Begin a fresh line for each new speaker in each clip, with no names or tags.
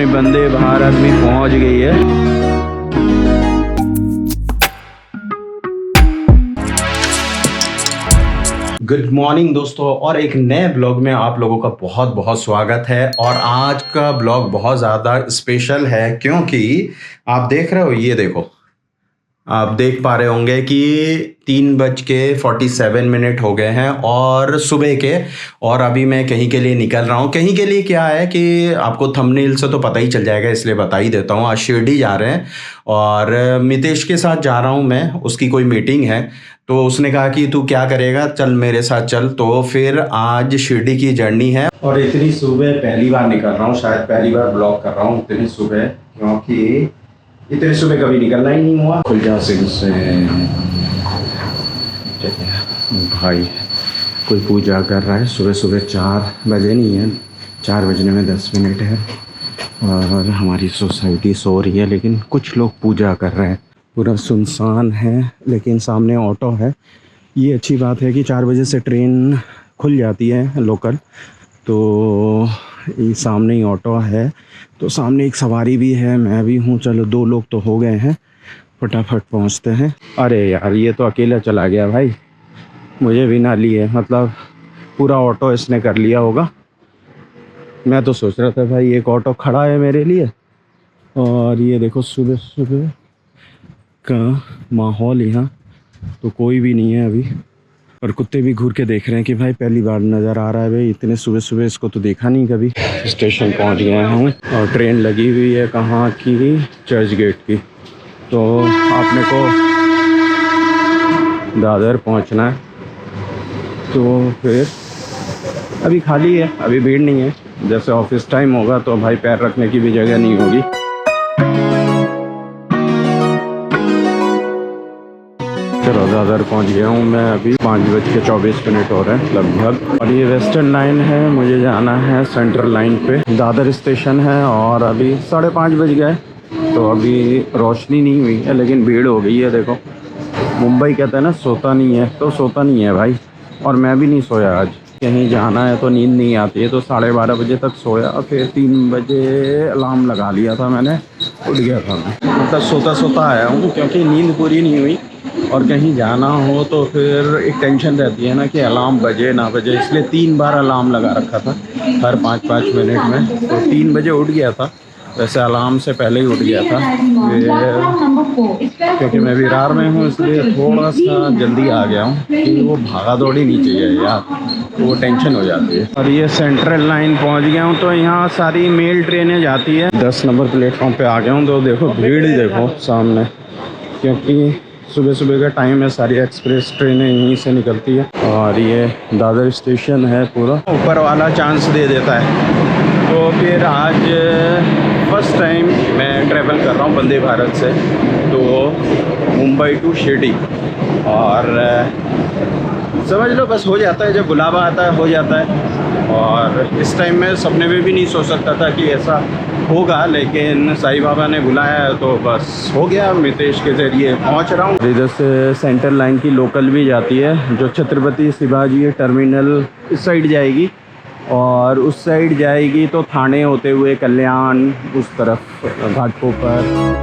अपनी वंदे भारत भी पहुंच गई है। गुड मॉर्निंग दोस्तों, और एक नए ब्लॉग में आप लोगों का बहुत बहुत स्वागत है। और आज का ब्लॉग बहुत ज़्यादा स्पेशल है क्योंकि आप देख रहे हो, ये देखो, आप देख पा रहे होंगे कि 3:47 हो गए हैं और सुबह के। और अभी मैं कहीं के लिए निकल रहा हूँ। कहीं के लिए क्या है कि आपको थंबनेल से तो पता ही चल जाएगा, इसलिए बता ही देता हूँ। आज शिरडी जा रहे हैं और मितेश के साथ जा रहा हूँ मैं, उसकी कोई मीटिंग है। तो उसने कहा कि तू क्या करेगा, चल मेरे साथ चल। तो फिर आज शिरडी की जर्नी है और इतनी सुबह पहली बार निकल रहा हूँ, शायद पहली बार ब्लॉग कर रहा हूँ इतनी सुबह, क्योंकि इतने सुबह कभी निकलना ही नहीं हुआ। खुलजा सिंह से भाई कोई पूजा कर रहा है सुबह सुबह। 4 बजे नहीं है, 4 बजने में 10 मिनट है और हमारी सोसाइटी सो रही है, लेकिन कुछ लोग पूजा कर रहे हैं। पूरा सुनसान है, लेकिन सामने ऑटो है। ये अच्छी बात है कि 4 बजे से ट्रेन खुल जाती है लोकल, तो ये सामने ही ऑटो है। तो सामने एक सवारी भी है, मैं भी हूँ। चलो 2 लोग तो हो गए हैं, फटाफट पहुँचते हैं। अरे यार, ये तो अकेला चला गया भाई, मुझे भी ना लिए, मतलब पूरा ऑटो इसने कर लिया होगा। मैं तो सोच रहा था भाई एक ऑटो खड़ा है मेरे लिए। और ये देखो सुबह सुबह का माहौल, यहाँ तो कोई भी नहीं है अभी। और कुत्ते भी घूर के देख रहे हैं कि भाई पहली बार नज़र आ रहा है भाई, इतने सुबह सुबह इसको तो देखा नहीं कभी। स्टेशन पहुंच गया हूँ और ट्रेन लगी हुई है कहाँ की, चर्च गेट की। तो अपने को दादर पहुंचना है। तो फिर अभी खाली है, अभी भीड़ नहीं है। जैसे ऑफिस टाइम होगा तो भाई पैर रखने की भी जगह नहीं होगी। चलो दादर पहुंच गया हूँ मैं अभी। 5:24 हो रहे हैं लगभग। और ये वेस्टर्न लाइन है, मुझे जाना है सेंट्रल लाइन पे। दादर स्टेशन है और अभी 5:30 बज गए। तो अभी रोशनी नहीं हुई है, लेकिन भीड़ हो गई है। देखो, मुंबई कहते हैं ना सोता नहीं है, तो सोता नहीं है भाई। और मैं भी नहीं सोया आज। कहीं जाना है तो नींद नहीं आती है, तो 12:30 बजे तक सोया। फिर 3 बजे अलार्म लगा लिया था मैंने, उठ गया था मैं। मतलब सोता सोता आया हूँ, क्योंकि नींद पूरी नहीं हुई। और कहीं जाना हो तो फिर एक टेंशन रहती है ना कि अलार्म बजे ना बजे, इसलिए 3 बार अलार्म लगा रखा था हर 5-5 मिनट में। तो 3 बजे उठ गया था, वैसे अलार्म से पहले ही उठ गया था। क्योंकि मैं विरार में हूँ, इसलिए थोड़ा सा जल्दी आ गया हूँ कि वो भागा दौड़ी नहीं चाहिए यार, तो वो टेंशन हो जाती है। और ये सेंट्रल लाइन पहुँच गया हूँ, तो यहाँ सारी मेल ट्रेनें जाती है। 10 नंबर प्लेटफॉर्म पे आ गया हूँ। तो देखो भीड़ ही देखो सामने, क्योंकि सुबह सुबह का टाइम है, सारी एक्सप्रेस ट्रेनें यहीं से निकलती है। और ये दादर स्टेशन है पूरा, ऊपर वाला चांस दे देता है। तो फिर आज फर्स्ट टाइम मैं ट्रैवल कर रहा हूँ वंदे भारत से, तो मुंबई टू शिरडी। और समझ लो बस हो जाता है, जब बुलावा आता है हो जाता है। और इस टाइम में सपने में भी नहीं सोच सकता था कि ऐसा होगा, लेकिन साईं बाबा ने बुलाया तो बस हो गया। मितेश के ज़रिए पहुंच रहा हूँ। इधर से सेंट्रल लाइन की लोकल भी जाती है, जो छत्रपति शिवाजी टर्मिनल इस साइड जाएगी, और उस साइड जाएगी तो थाने होते हुए कल्याण उस तरफ घाटकोपर।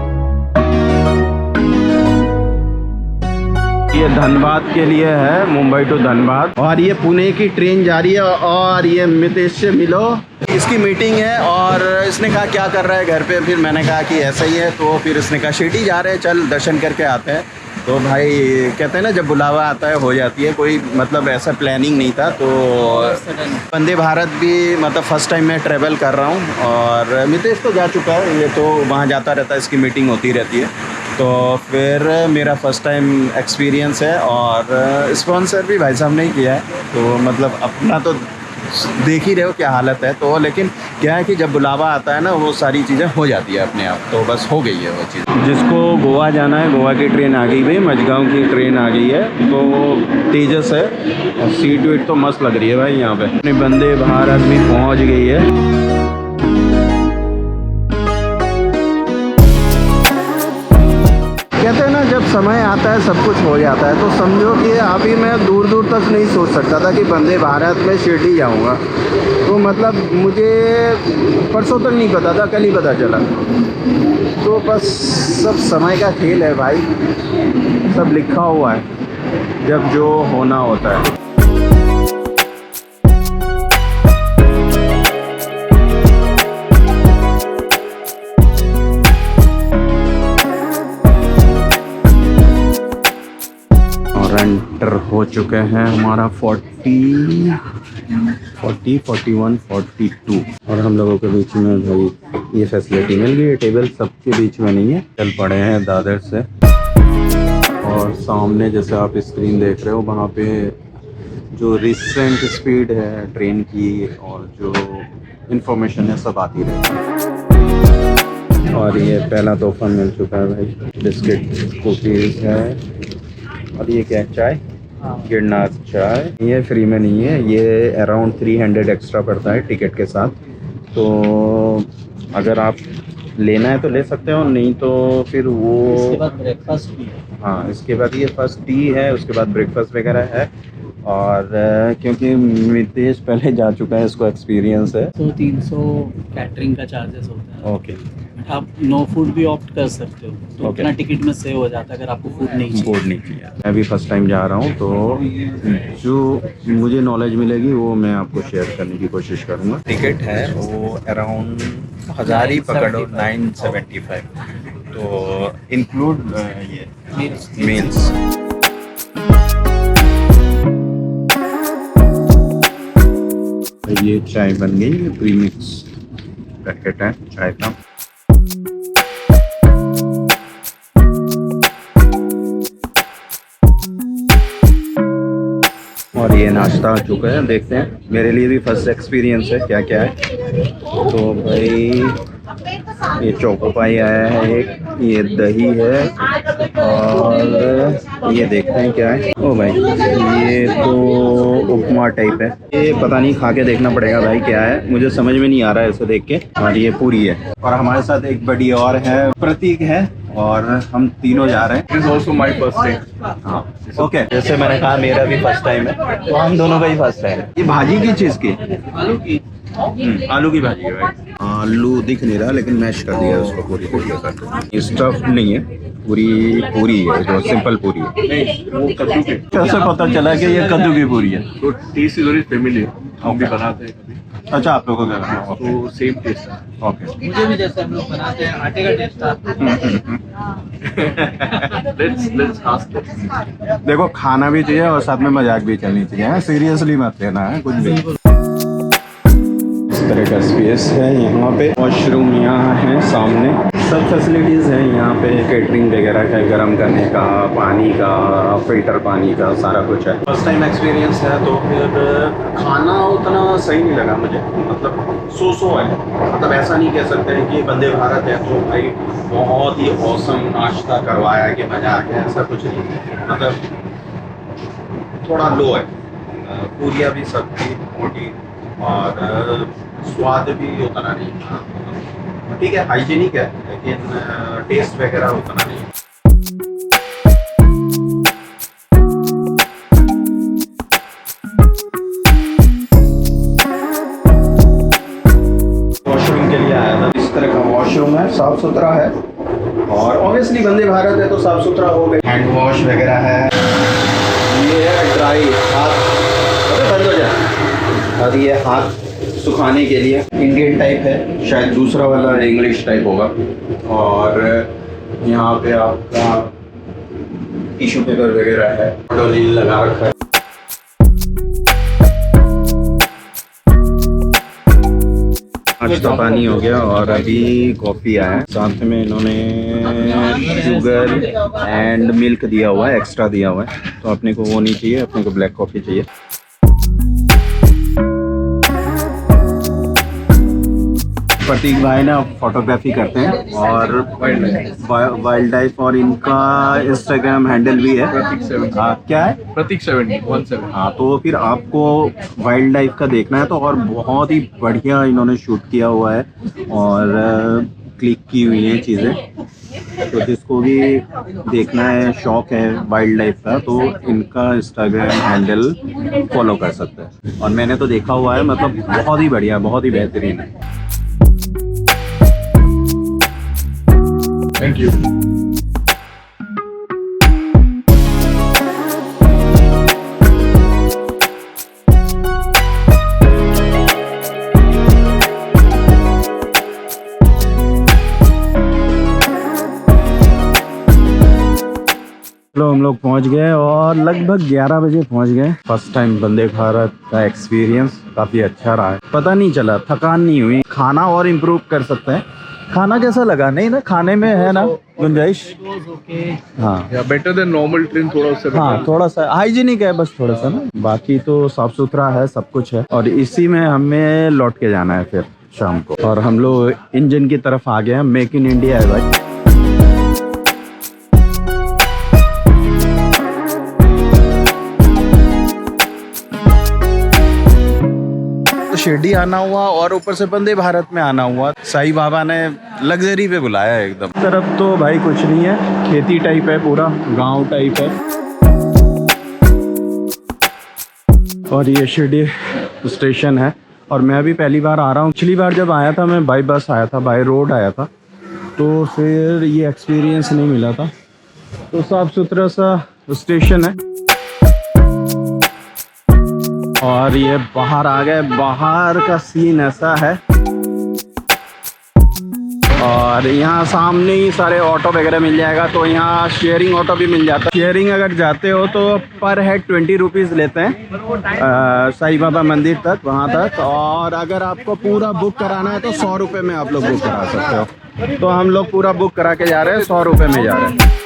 ये धनबाद के लिए है, मुंबई टू धनबाद। और ये पुणे की ट्रेन जा रही है। और ये मितेश से मिलो, इसकी मीटिंग है। और इसने कहा क्या कर रहा है घर पे, फिर मैंने कहा कि ऐसा ही है। तो फिर इसने कहा शिरडी जा रहे हैं, चल दर्शन करके आते हैं। तो भाई कहते हैं ना, जब बुलावा आता है हो जाती है। कोई मतलब ऐसा प्लानिंग नहीं था। तो वंदे भारत भी मतलब फ़र्स्ट टाइम मैं ट्रैवल कर रहा हूँ। और मितेश तो जा चुका है, ये तो वहाँ जाता रहता है, इसकी मीटिंग होती रहती है। तो फिर मेरा फ़र्स्ट टाइम एक्सपीरियंस है। और स्पॉन्सर भी भाई साहब ने ही किया है, तो मतलब अपना तो देख ही रहे हो क्या हालत है। तो लेकिन क्या है कि जब बुलावा आता है ना, वो सारी चीज़ें हो जाती है अपने आप। तो बस हो गई है वो चीज़। जिसको गोवा जाना है, गोवा की ट्रेन आ गई भाई, मझगांव की ट्रेन आ गई है। तो तेजस है और सीट वीट तो मस्त लग रही है भाई यहाँ पे। अपनी वंदे भारत भी पहुँच गई है। कहते हैं ना, जब समय आता है सब कुछ हो जाता है। तो समझो कि अभी मैं दूर दूर तक नहीं सोच सकता था कि वंदे भारत में शिरडी जाऊंगा। तो मतलब मुझे परसों तक नहीं पता था, कल ही पता चला। तो बस सब समय का खेल है भाई, सब लिखा हुआ है, जब जो होना होता है। एंटर हो चुके हैं हमारा 40, 41, 42 और हम लोगों के बीच में भाई ये फैसिलिटी मिल गई है। टेबल सबके बीच में नहीं है, चल पड़े हैं दादर से। और सामने जैसे आप स्क्रीन देख रहे हो वहाँ पे जो रिसेंट स्पीड है ट्रेन की और जो इंफॉर्मेशन है सब आती रहती है। और ये पहला तोहफा मिल चुका है भाई, बिस्किट कुकीज़ है। और ये क्या है, चाय, गिरनार चाय। ये फ्री में नहीं है, ये अराउंड 300 एक्स्ट्रा पड़ता है टिकट के साथ। तो अगर आप लेना है तो ले सकते हो, नहीं तो फिर वो
इसके बाद ब्रेकफास्ट भी है।
हाँ, इसके बाद ये फर्स्ट टी है, उसके बाद ब्रेकफास्ट वगैरह है। और क्योंकि मितेश पहले जा चुका है, इसको एक्सपीरियंस है।
तो 300 कैटरिंग का चार्जेस होता है।
ओके,
आप नो फूड भी ऑप्ट कर सकते हो, तो
ओके।
उतना टिकट में सेव हो जाता है अगर आपको फूड नहीं चाहिए।
फूड नहीं चाहिए। मैं भी फर्स्ट टाइम जा रहा हूँ, तो जो मुझे नॉलेज मिलेगी वो मैं आपको शेयर करने की कोशिश करूँगा। टिकट है वो अराउंड 1000 ही पकड़ो, 975। तो इंक्लूड ये मील्स। ये चाय बन गई, ये प्रीमिक्स पैकेट है चाय का। और ये नाश्ता आ चुका है, देखते हैं। मेरे लिए भी फर्स्ट एक्सपीरियंस है क्या क्या है। तो भाई ये चोको पाई आया है एक, ये दही है, और ये देखते हैं क्या है। ओ भाई ये तो उपमा टाइप है, ये पता नहीं, खा के देखना पड़ेगा भाई क्या है, मुझे समझ में नहीं आ रहा है इसे देख के। और ये पूरी है, और हमारे साथ एक बड़ी और है, प्रतीक है, और हम तीनों जा रहे हैं।
It is also my first time.
हाँ ओके, जैसे मैंने कहा मेरा भी फर्स्ट टाइम है, तो हम दोनों का ही फर्स्ट टाइम है। ये भाजी की चीज़ की, आलू की भाजी है भाई। आलू दिख नहीं रहा लेकिन मैश कर दिया है उसको पूरी तरीके से। स्टफ नहीं है, पूरी पूरी है, जो सिंपल पूरी है।
नहीं, वो कद्दू के।
कैसे पता चला कि ये कद्दू की पूरी है?
तो टेस्ट इज वेरी फेमिलियर, हम भी बनाते हैं कभी,
अच्छा, आप लोगों का
तो सेम टेस्ट है।
ओके।
मुझे भी जैसे हम लोग बनाते हैं आटे का टेस्ट आता
Let's ask them.
देखो, खाना भी चाहिए और साथ में मजाक भी चलनी चाहिए, सीरियसली मत लेना है कुछ भी। इस तरह का स्पेस है यहाँ पे, वॉशरूम यहाँ है सामने, सब फैसिलिटीज़ हैं यहाँ पे, केटरिंग वगैरह का, गर्म करने का, पानी का, फिल्टर पानी का, सारा कुछ है। फर्स्ट टाइम एक्सपीरियंस है, तो फिर खाना उतना सही नहीं लगा मुझे, मतलब सो है, मतलब ऐसा नहीं कह सकते हैं कि वंदे भारत है तो भाई बहुत ही औसम नाश्ता करवाया कि मज़ा आ गया, ऐसा कुछ नहीं, मतलब थोड़ा लो है। पूरियाँ भी सब्जी मोटी, और स्वाद भी उतना नहीं, ठीक है, हाइजीनिक है, लेकिन टेस्ट वगैरह उतना नहीं। वॉशरूम के लिए आया था, इस तरह का वॉशरूम है, साफ सुथरा है, और ऑब्वियसली वंदे भारत है तो साफ सुथरा हो गया। हैंड वॉश वगैरह है, ये है ड्राई, हाथ बंद हो जाए, और ये हाथ सुखाने के लिए इंडियन टाइप है, शायद दूसरा वाला इंग्लिश टाइप होगा। और यहाँ पे आपका टिश्यू पेपर वगैरह है, डोली लगा रखा है। आज तो पानी हो गया और अभी कॉफ़ी आया है, साथ में इन्होंने शुगर एंड मिल्क दिया हुआ है, एक्स्ट्रा दिया हुआ है, तो अपने को वो नहीं चाहिए, अपने को ब्लैक कॉफ़ी चाहिए। प्रतीक भाई ना फोटोग्राफी करते हैं और वाइल्ड लाइफ, और इनका इंस्टाग्राम हैंडल भी है, क्या है,
प्रतीक 17।
हाँ, तो फिर आपको वाइल्ड लाइफ का देखना है तो, और बहुत ही बढ़िया इन्होंने शूट किया हुआ है और क्लिक की हुई हैं चीज़ें। तो जिसको भी देखना है, शौक है वाइल्ड लाइफ का, तो इनका इंस्टाग्राम हैंडल फॉलो कर सकते हैं। और मैंने तो देखा हुआ है, मतलब बहुत ही बढ़िया, बहुत ही बेहतरीन है।
Thank you.
चलो हम लोग पहुंच गए और लगभग 11 बजे पहुंच गए। फर्स्ट टाइम वंदे भारत का एक्सपीरियंस काफ़ी अच्छा रहा है। पता नहीं चला, थकान नहीं हुई। खाना और इम्प्रूव कर सकते हैं। खाना कैसा लगा? नहीं ना, खाने में है ना गुंजाइश? हाँ
या बेटर देन नॉर्मल ट्रेन, थोड़ा उससे
हाँ, थोड़ा सा हाइजीनिक है बस, थोड़ा सा ना, बाकी तो साफ सुथरा है, सब कुछ है। और इसी में हमें लौट के जाना है फिर शाम को। और हम लोग इंजन की तरफ आ गए हैं। मेक इन इंडिया है भाई। शिरडी आना हुआ और ऊपर से वंदे भारत में आना हुआ। साईं बाबा ने लग्जरी पे बुलाया एकदम। तरफ तो भाई कुछ नहीं है, खेती टाइप है, पूरा गांव टाइप है। और ये शिरडी स्टेशन है। और मैं भी पहली बार आ रहा हूँ। पिछली बार जब आया था मैं बाई बस आया था, बाई रोड आया था, तो फिर ये एक्सपीरियंस नहीं मिला था। तो साफ सुथरा सा स्टेशन है। और ये बाहर आ गए। बाहर का सीन ऐसा है। और यहाँ सामने ही सारे ऑटो वगैरह मिल जाएगा। तो यहाँ शेयरिंग ऑटो भी मिल जाता है। शेयरिंग अगर जाते हो तो पर हेड 20 रुपीज़ लेते हैं साईं बाबा मंदिर तक, वहाँ तक। और अगर आपको पूरा बुक कराना है तो 100 रुपये में आप लोग बुक करा सकते हो। तो हम लोग पूरा बुक करा के जा रहे हैं, 100 रुपये में जा रहे हैं।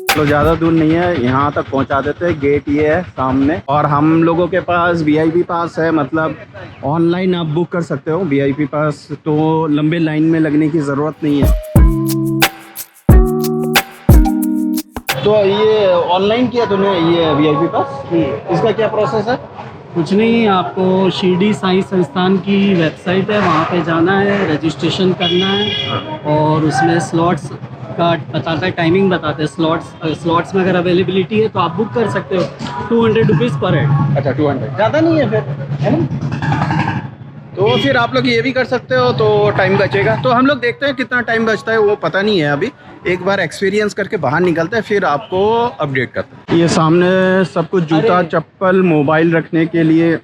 तो ज़्यादा दूर नहीं है, यहाँ तक पहुँचा देते हैं। गेट ये है सामने। और हम लोगों के पास वीआईपी पास है, मतलब ऑनलाइन आप बुक कर सकते हो वीआईपी पास, तो लंबे लाइन में लगने की ज़रूरत नहीं है। तो ये ऑनलाइन किया तूने ये वीआईपी पास? इसका क्या प्रोसेस है?
कुछ नहीं, आपको शिरडी साईं संस्थान की वेबसाइट है, वहाँ पे जाना है, रजिस्ट्रेशन करना है। और उसमें स्लॉट्स का बताता है, टाइमिंग बताते हैं। स्लॉट्स में अगर अवेलेबिलिटी है तो आप बुक कर सकते हो। 200 रुपीज़ पर हेड।
अच्छा, 200 ज़्यादा नहीं है फिर, है ना? तो फिर आप लोग ये भी कर सकते हो, तो टाइम बचेगा। तो हम लोग देखते हैं कितना टाइम बचता है, वो पता नहीं है अभी। एक बार एक्सपीरियंस करके बाहर निकलते हैं, फिर आपको अपडेट करते हैं। ये सामने सब कुछ जूता, चप्पल, मोबाइल रखने के लिए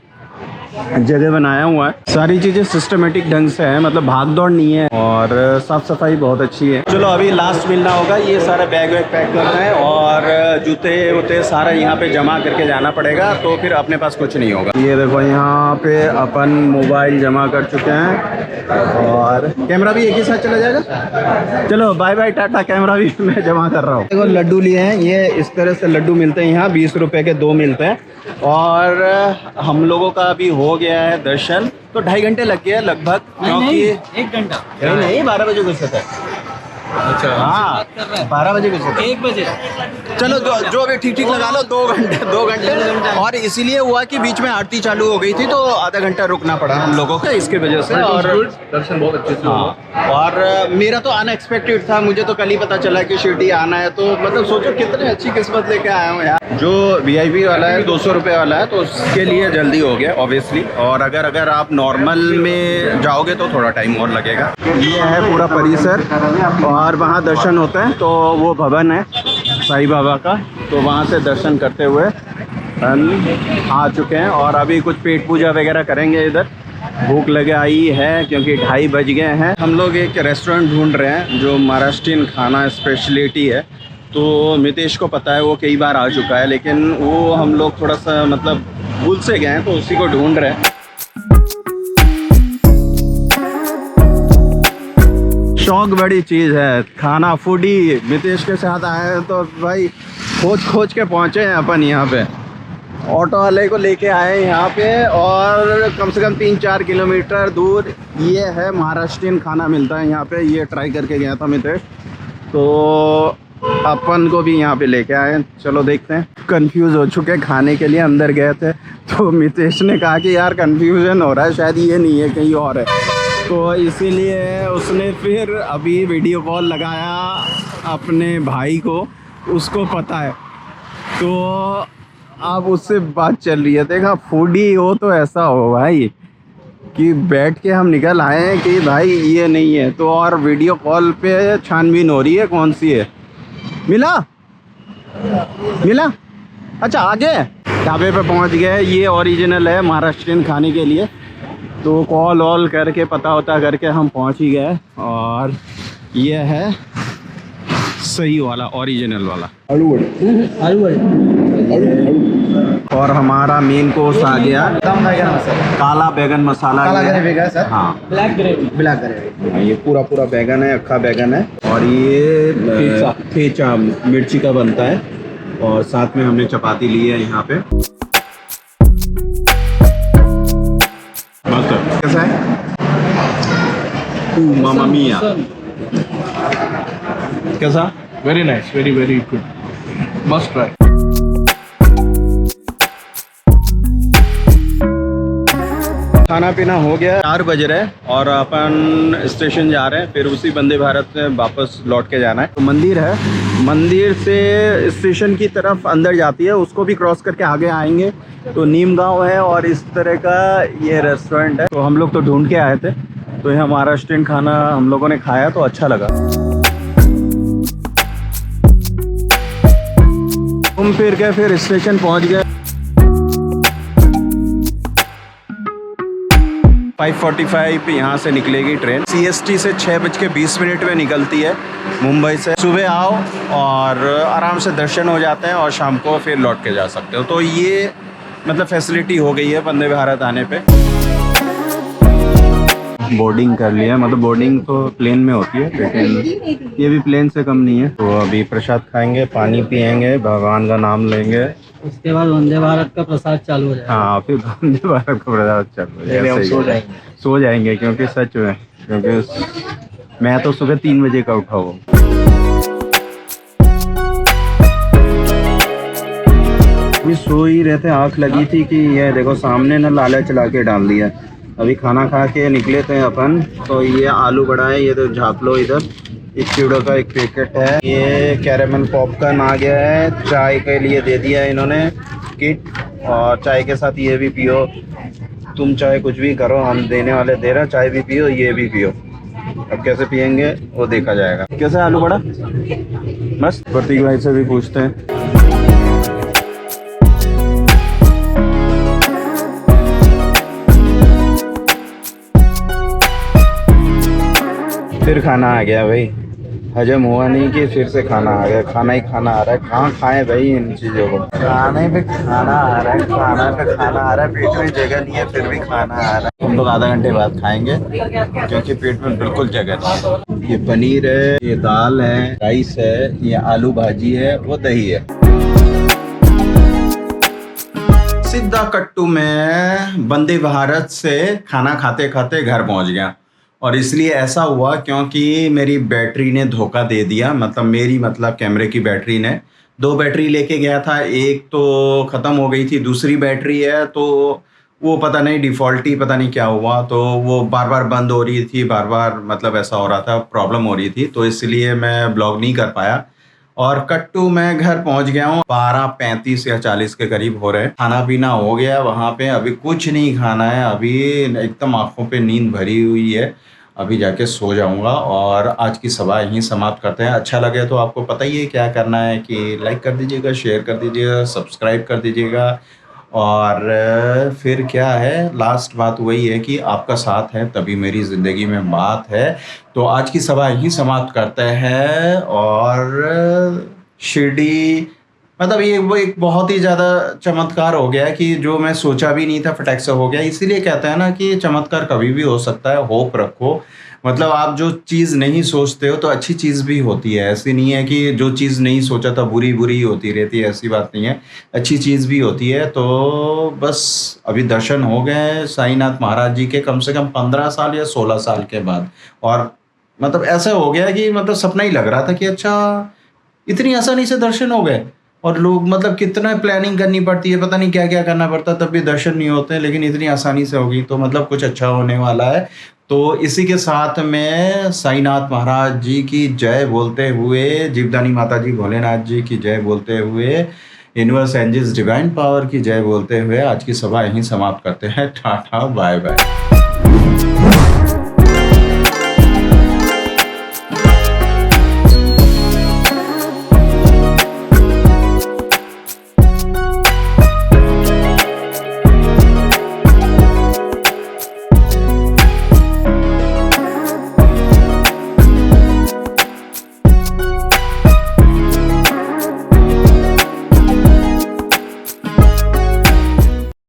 जगह बनाया हुआ है। सारी चीज़ें सिस्टमेटिक ढंग से है, मतलब भाग दौड़ नहीं है। और साफ़ सफाई बहुत अच्छी है। चलो अभी लास्ट मिलना होगा। ये सारा बैग वैग पैक करना है और जूते वूते सारा यहाँ पे जमा करके जाना पड़ेगा, तो फिर अपने पास कुछ नहीं होगा। ये देखो यहाँ पे अपन मोबाइल जमा कर चुके हैं और कैमरा भी एक ही साथ चला जाएगा। चलो बाय बाय, टाटा। कैमरा भी मैं जमा कर रहा हूँ। देखो लड्डू लिए हैं, ये इस तरह से लड्डू मिलते हैं यहाँ। 20 रुपये के 2 मिलते हैं। और हम लोगों का अभी हो गया है दर्शन, तो 2.5 घंटे लग गए लगभग, क्योंकि
1 घंटा
नहीं 12 बजे घुसे थे।
अच्छा
हाँ 12 बजे घुसे थे।
1 बजे।
चलो जो अभी ठीक ठीक लगा लो, 2 घंटे। और इसीलिए हुआ कि बीच में आरती चालू हो गई थी, तो आधा घंटा रुकना पड़ा हम लोगों को इसके वजह से। और
दर्शन बहुत अच्छे से हुआ।
और मेरा तो अनएक्सपेक्टेड था। मुझे तो कल ही पता चला कि शिरडी आना है, तो मतलब सोचो कितनी अच्छी किस्मत लेके आया हूँ यार। जो वीआईपी वाला है 200 रुपये वाला है, तो उसके लिए जल्दी हो गया ऑब्वियसली। और अगर आप नॉर्मल में जाओगे तो थोड़ा टाइम और लगेगा। ये है पूरा परिसर और वहाँ दर्शन होते हैं। तो वो भवन है साईं बाबा का, तो वहाँ से दर्शन करते हुए हम आ चुके हैं। और अभी कुछ पेट पूजा वगैरह करेंगे इधर। भूख लगे आई है क्योंकि 2:30 बज गए हैं। हम लोग एक रेस्टोरेंट ढूंढ रहे हैं जो महाराष्ट्रियन खाना स्पेशलिटी है। तो मितेश को पता है, वो कई बार आ चुका है, लेकिन वो हम लोग थोड़ा सा मतलब भूल से गए हैं, तो उसी को ढूंढ रहे हैं। शौक बड़ी चीज़ है, खाना। फूडी मितेश के साथ आए हैं तो भाई खोज के पहुँचे हैं अपन यहाँ पे। ऑटो वाले को लेके आए यहाँ पे, और कम से कम 3-4 किलोमीटर दूर ये है महाराष्ट्रियन खाना मिलता है यहाँ पे। ये ट्राई करके गया था मितेश, तो अपन को भी यहाँ पे लेके आए। चलो देखते हैं। कंफ्यूज हो चुके खाने के लिए, अंदर गए थे तो मितेश ने कहा कि यार कन्फ्यूज़न हो रहा है, शायद ये नहीं है कहीं और है। तो इसीलिए उसने फिर अभी वीडियो कॉल लगाया अपने भाई को, उसको पता है, तो अब उससे बात चल रही है। देखा फूडी हो तो ऐसा हो भाई कि बैठ के हम निकल आए हैं कि भाई ये नहीं है, तो और वीडियो कॉल पे छानबीन हो रही है कौन सी है। मिला अच्छा आगे ढाबे पे पहुंच गए। ये ओरिजिनल है महाराष्ट्रियन खाने के लिए, तो कॉल वॉल करके पता करके हम पहुंच ही गए। और ये है सही वाला ओरिजिनल वाला। और हमारा मेन कोर्स आ गया काला बैगन मसाला। हाँ
ब्लैक ग्रेवी।
ये पूरा बैगन है, अक्खा बैगन है। और ये ठेचा मिर्ची का बनता है, और साथ में हमने चपाती ली है यहाँ पे। मस्त है। कैसा है? मामा मिया कैसा?
Very nice, very very good, must try.
खाना पीना हो गया, 4 बज रहे हैं और अपन स्टेशन जा रहे हैं, फिर उसी वंदे भारत से वापस लौट के जाना है। तो मंदिर है, मंदिर से स्टेशन की तरफ अंदर जाती है, उसको भी क्रॉस करके आगे आएंगे तो नीम गांव है और इस तरह का ये रेस्टोरेंट है। तो हम लोग तो ढूंढ के आए थे, तो ये महाराष्ट्रियन खाना हम लोगों ने खाया तो अच्छा लगा। घूम फिर के फिर स्टेशन पहुंच गए। 5:45 यहाँ से निकलेगी ट्रेन। CST से 6:20 में निकलती है मुंबई से। सुबह आओ और आराम से दर्शन हो जाते हैं और शाम को फिर लौट के जा सकते हो। तो ये मतलब फैसिलिटी हो गई है वंदे भारत आने पे। बोर्डिंग कर लिया, मतलब बोर्डिंग तो प्लेन में होती है, लेकिन ये भी प्लेन से कम नहीं है। तो अभी प्रसाद खाएंगे, पानी पियेंगे, भगवान का नाम लेंगे,
उसके बाद वंदे भारत का प्रसाद चालू हो जाएगा।
हाँ फिर वंदे भारत का प्रसाद चालू हो जाएगा। सो जाएंगे क्योंकि सच में, क्योंकि मैं तो सुबह 3 बजे का उठा हूँ। अभी सो ही रहते, आँख लगी थी कि ये देखो सामने ना लाला चला के डाल दिया। अभी खाना खा के निकले थे अपन, तो ये आलू बड़ा है, ये तो झाँप लो इधर। एक चिड़ो का एक पैकेट है, ये कैरेमल पॉपकॉर्न आ गया है, चाय के लिए दे दिया है इन्होंने किट, और चाय के साथ ये भी पियो, तुम चाहे कुछ भी करो, हम देने वाले दे रहे, चाय भी पियो, ये भी पियो। अब कैसे पियेंगे वो देखा जाएगा। कैसे आलू बड़ा? मस्त। प्रतीक भाई से भी पूछते हैं। फिर खाना आ गया भाई, हजम हुआ नहीं कि फिर से खाना आ गया। खाना ही खाना आ रहा है, कहाँ खाएं भाई इन चीज़ों को। खाने पे खाना आ रहा है, खाना पे खाना आ रहा है, पेट में जगह नहीं है फिर भी खाना आ रहा है। हम लोग आधा घंटे बाद खाएंगे क्योंकि पेट में बिल्कुल जगह नहीं है। ये पनीर है, ये दाल है, राइस है, ये आलू भाजी है, वो दही है। सीधा कट्टू में वंदे भारत से खाना खाते खाते घर पहुंच गया। और इसलिए ऐसा हुआ क्योंकि मेरी बैटरी ने धोखा दे दिया, मतलब कैमरे की बैटरी ने। 2 बैटरी लेके गया था, एक तो ख़त्म हो गई थी, दूसरी बैटरी है तो वो पता नहीं डिफ़ॉल्टी पता नहीं क्या हुआ, तो वो बार बार बंद हो रही थी, बार बार मतलब ऐसा हो रहा था, प्रॉब्लम हो रही थी, तो इसलिए मैं ब्लॉग नहीं कर पाया। और कट्टू मैं घर पहुंच गया हूँ, 12:35 या 40 के करीब हो रहे। खाना पीना हो गया वहाँ पे, अभी कुछ नहीं खाना है, अभी एकदम आँखों पे नींद भरी हुई है। अभी जाके सो जाऊंगा और आज की सभा यहीं समाप्त करते हैं। अच्छा लगे तो आपको पता ही है क्या करना है कि लाइक कर दीजिएगा, शेयर कर दीजिएगा, सब्सक्राइब कर दीजिएगा। और फिर क्या है, लास्ट बात वही है कि आपका साथ है तभी मेरी ज़िंदगी में बात है। तो आज की सभा यहीं समाप्त करते हैं। और शिरडी मतलब ये वो एक बहुत ही ज़्यादा चमत्कार हो गया कि जो मैं सोचा भी नहीं था फटाक से हो गया। इसीलिए कहते हैं ना कि चमत्कार कभी भी हो सकता है, होप रखो। मतलब आप जो चीज़ नहीं सोचते हो तो अच्छी चीज़ भी होती है। ऐसी नहीं है कि जो चीज़ नहीं सोचा था बुरी बुरी ही होती रहती है, ऐसी बात नहीं है, अच्छी चीज़ भी होती है। तो बस अभी दर्शन हो गए साईनाथ महाराज जी के कम से कम 15 साल या 16 साल के बाद। और मतलब ऐसा हो गया कि मतलब सपना ही लग रहा था कि अच्छा इतनी आसानी से दर्शन हो गए। और लोग मतलब कितना प्लानिंग करनी पड़ती है, पता नहीं क्या क्या करना पड़ता, तब भी दर्शन नहीं होते, लेकिन इतनी आसानी से होगी तो मतलब कुछ अच्छा होने वाला है। तो इसी के साथ में साईनाथ महाराज जी की जय बोलते हुए, जीवदानी माता जी भोलेनाथ जी की जय बोलते हुए, यूनिवर्स एंजल्स डिवाइन पावर की जय बोलते हुए आज की सभा यहीं समाप्त करते हैं। Tata bye bye.